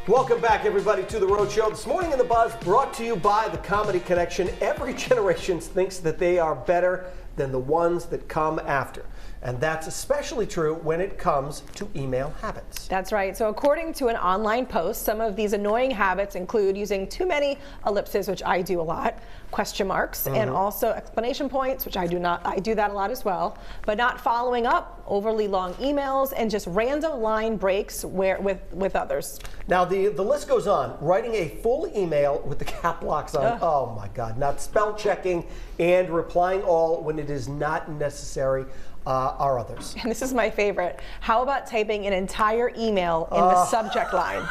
Welcome back, everybody, to The Rhode Show. This morning in The Buzz, brought to you by The Comedy Connection. Every generation thinks that they are better than the ones that come after. And that's especially true when it comes to email habits. That's right. So according to an online post, some of these annoying habits include using too many ellipses, which I do a lot, question marks, and also exclamation points, which I do not. I do that a lot as well, but not following up, overly long emails, and just random line breaks with others. Now, the list goes on. Writing a full email with the cap locks on. Oh, my God. Not spell checking and replying all when it is not necessary. Are others. And this is my favorite. How about typing an entire email in the subject line?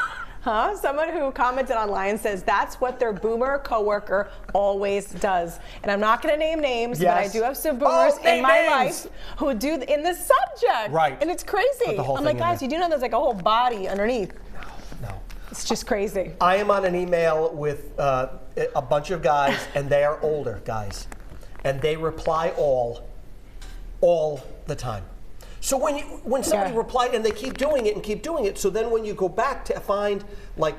Huh? Someone who commented online says that's what their boomer coworker always does. And I'm not going to name names, but I do have some boomers in my life who do in the subject. Right. And it's crazy. I'm like, guys, you do know there's like a whole body underneath. No. It's just crazy. I am on an email with a bunch of guys, and they are older guys, and they reply all the time. So when somebody replied, and they keep doing it, so then when you go back to find like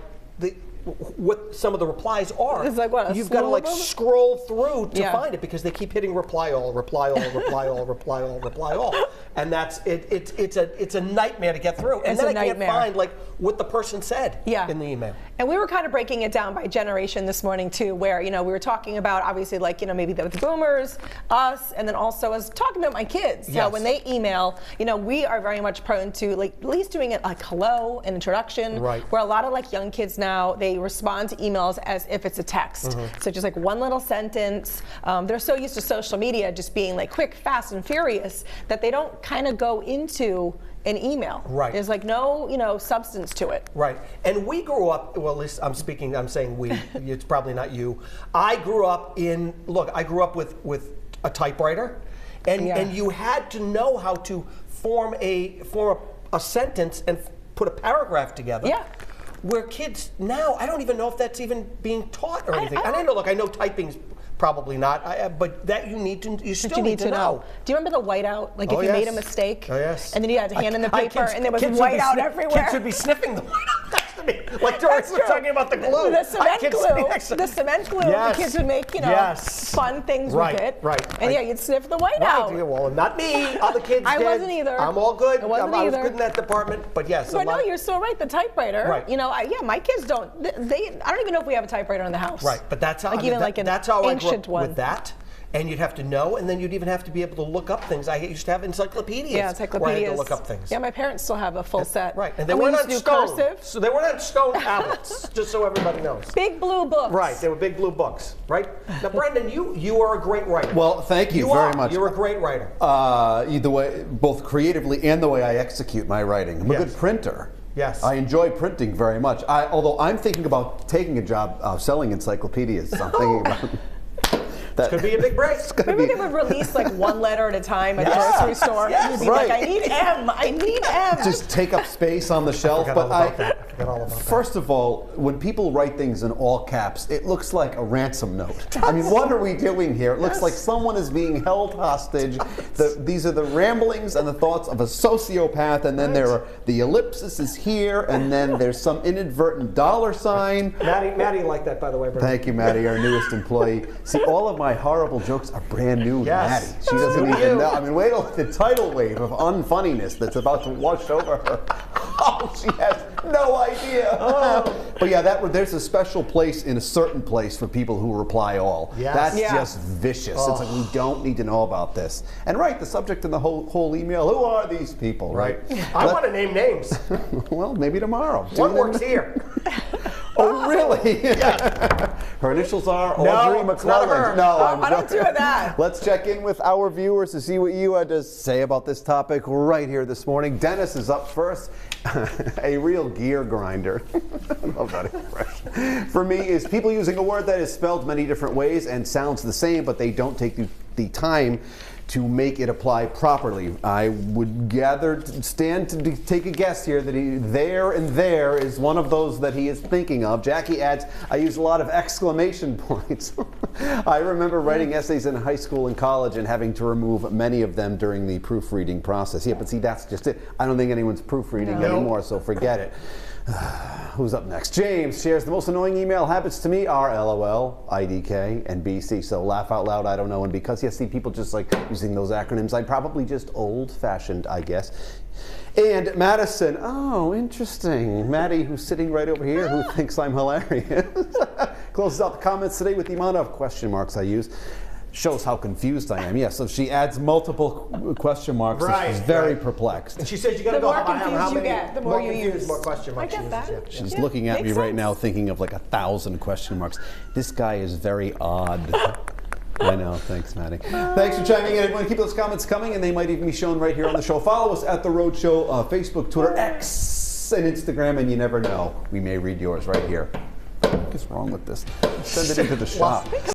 what some of the replies are, it's like what, you've got to like scroll through to find it because they keep hitting reply all, reply all, reply all, reply all, reply all, and that's it. It's a nightmare to get through, and then I can't find like what the person said in the email. And we were kind of breaking it down by generation this morning too, where we were talking about obviously like maybe the boomers, us, and then also I was talking about my kids. So when they email, we are very much prone to like at least doing it like hello, an introduction. Right. Where a lot of like young kids now they respond to emails as if it's a text. So just like one little sentence. They're so used to social media just being like quick, fast, and furious that they don't kind of go into an email. Right. There's like no substance to it. Right. And we grew up, well, at least I'm saying we, it's probably not you. I grew up with a typewriter, and you had to know how to form a sentence and put a paragraph together. Yeah. Where kids now, I don't even know if that's even being taught or anything. I know typing's probably not, but that you still need to know. Do you remember the whiteout? Like if you made a mistake, and then you had to hand in the paper, and there was whiteout everywhere. Kids should be sniffing the whiteout next to me. Like Doris was talking about the glue. The cement glue. The cement glue. The kids would make fun things with it. Right. And you'd sniff the whiteout. Right. Well, not me. Other kids did. I wasn't either. I'm all good. I wasn't I was good in that department. But yes. But no, you're so right. The typewriter. Right. My kids don't. I don't even know if we have a typewriter in the house. Right. But that's how. That's how I grew up with that. And you'd have to know, and then you'd even have to be able to look up things. I used to have encyclopedias. Yeah, encyclopedias. Where I had to look up things. Yeah, my parents still have a full set. Right, and they weren't on stone. Cursive. So they weren't on stone tablets, just so everybody knows. Big blue books. Right, they were big blue books. Right. Now, Brendan, you are a great writer. Well, thank you very much. You're a great writer. The way, both creatively and the way I execute my writing. I'm a good printer. Yes. I enjoy printing very much. Although I'm thinking about taking a job selling encyclopedias. I'm thinking about. This could be a big break. Maybe they would release like one letter at a time at the grocery store. Yes, You'd be like, I need M. I need M. Just take up space on the shelf. I forgot all about that. First of all, when people write things in all caps, it looks like a ransom note. I mean, what are we doing here? It looks like someone is being held hostage. These are the ramblings and the thoughts of a sociopath, and then there are the ellipsis is here, and then there's some inadvertent dollar sign. Maddie liked that, by the way, Brendan. Thank you, Maddie, our newest employee. See, all of my horrible jokes are brand new to Maddie. She doesn't even know. I mean, wait till the tidal wave of unfunniness that's about to wash over her. Oh, she has no idea. But yeah, there's a special place in a certain place for people who reply all. That's just vicious. It's like, we don't need to know about this. And the subject in the whole email, who are these people, right? I want to name names. Well, maybe tomorrow. One works here. Oh, really? Her initials are Audrey McClellan. No, I don't do that. Let's check in with our viewers to see what you had to say about this topic right here this morning. Dennis is up first. A real gear grinder. I love that expression. For me, is people using a word that is spelled many different ways and sounds the same, but they don't take the time to make it apply properly. I would stand to take a guess here that there and there is one of those that he is thinking of. Jackie adds, I use a lot of exclamation points. I remember writing essays in high school and college and having to remove many of them during the proofreading process. Yeah, but see, that's just it. I don't think anyone's proofreading anymore, so forget it. Who's up next? James shares the most annoying email habits to me are LOL, IDK, and BC. So laugh out loud, I don't know. And because you see people just like using those acronyms, I'm probably just old-fashioned, I guess. And Madison, oh, interesting. Maddie, who's sitting right over here, who thinks I'm hilarious. Closes out the comments today with the amount of question marks I use. Shows how confused I am. Yeah, so she adds multiple question marks. Right, so she's very right. perplexed. And she says you got to The go more how confused you many get, the more you confused, use. more question marks. I get she uses, that. yeah. She's looking at me makes right now sense. thinking of like 1,000 question marks. This guy is very odd. I know. Thanks, Maddie. Thanks for chiming in. Everyone, keep those comments coming, and they might even be shown right here on the show. Follow us at The Road Show, Facebook, Twitter, X, and Instagram, and you never know. We may read yours right here. What is wrong with this? Send it into the shop.